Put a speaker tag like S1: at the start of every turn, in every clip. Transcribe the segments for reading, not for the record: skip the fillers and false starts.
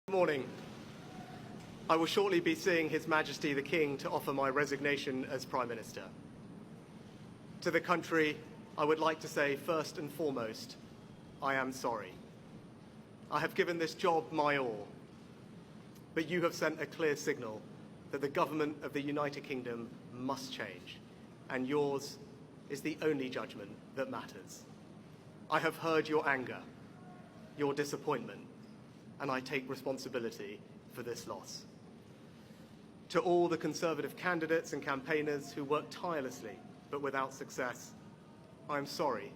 S1: Good morning. I will shortly be seeing His Majesty the King to offer my resignation as Prime Minister. To the country, I would like to say first and foremost, I am sorry. I have given this job my all, but you have sent a clear signal that the government of the United Kingdom must change, and yours is the only judgment that matters. I have heard your anger, your disappointment, and I take responsibility for this loss. To all the Conservative candidates and campaigners who worked tirelessly but without success, I am sorry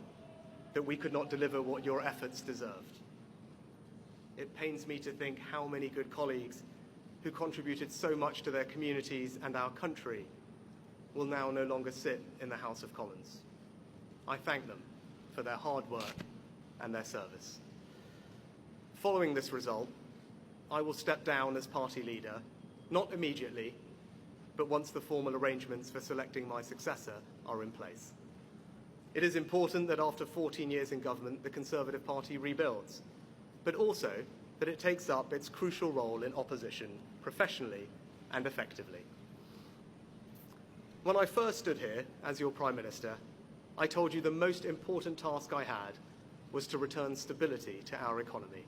S1: that we could not deliver what your efforts deserved. It pains me to think how many good colleagues who contributed so much to their communities and our country will now no longer sit in the House of Commons. I thank them for their hard work and their service. Following this result, I will step down as party leader, not immediately, but once the formal arrangements for selecting my successor are in place. It is important that after 14 years in government, the Conservative Party rebuilds, but also that it takes up its crucial role in opposition professionally and effectively. When I first stood here as your Prime Minister, I told you the most important task I had was to return stability to our economy.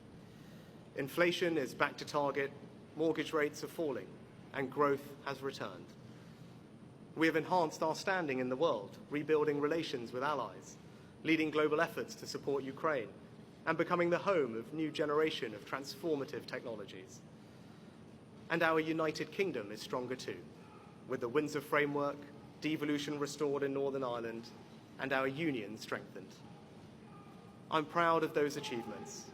S1: Inflation is back to target, mortgage rates are falling, and growth has returned. We have enhanced our standing in the world, rebuilding relations with allies, leading global efforts to support Ukraine, and becoming the home of a new generation of transformative technologies. And our United Kingdom is stronger too, with the Windsor Framework, devolution restored in Northern Ireland, and our union strengthened. I'm proud of those achievements.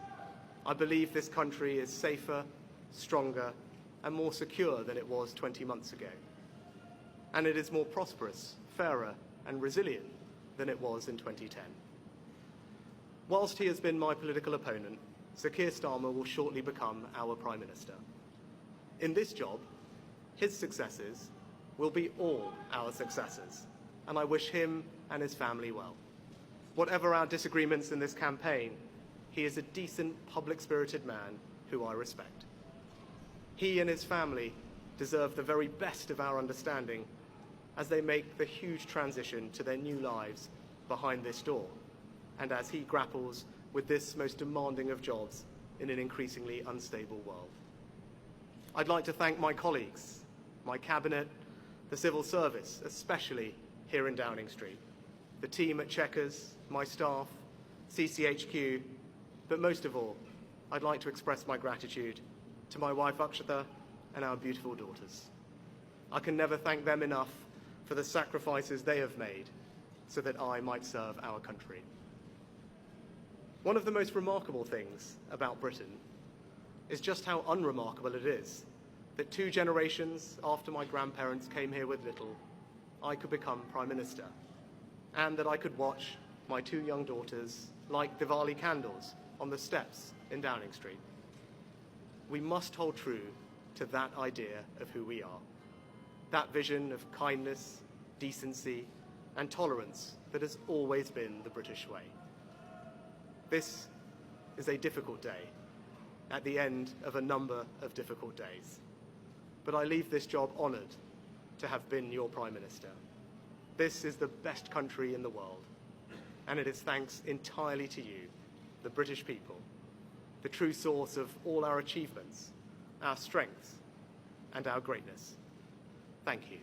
S1: I believe this country is safer, stronger, and more secure than it was 20 months ago. And it is more prosperous, fairer, and resilient than it was in 2010. Whilst he has been my political opponent, Sir Keir Starmer will shortly become our Prime Minister. In this job, his successes will be all our successors, and I wish him and his family well. Whatever our disagreements in this campaign, he is a decent, public-spirited man who I respect. He and his family deserve the very best of our understanding as they make the huge transition to their new lives behind this door, and as he grapples with this most demanding of jobs in an increasingly unstable world. I'd like to thank my colleagues, my cabinet, the civil service, especially here in Downing Street, the team at Chequers, my staff, CCHQ, but most of all, I'd like to express my gratitude to my wife Akshata and our beautiful daughters. I can never thank them enough for the sacrifices they have made so that I might serve our country. One of the most remarkable things about Britain is just how unremarkable it is that 2 generations after my grandparents came here with little, I could become Prime Minister, and that I could watch my 2 young daughters light Diwali candles on the steps in Downing Street. We must hold true to that idea of who we are, that vision of kindness, decency, and tolerance that has always been the British way. This is a difficult day, at the end of a number of difficult days. But I leave this job honoured to have been your Prime Minister. This is the best country in the world, and it is thanks entirely to you, the British people, the true source of all our achievements, our strengths, and our greatness. Thank you.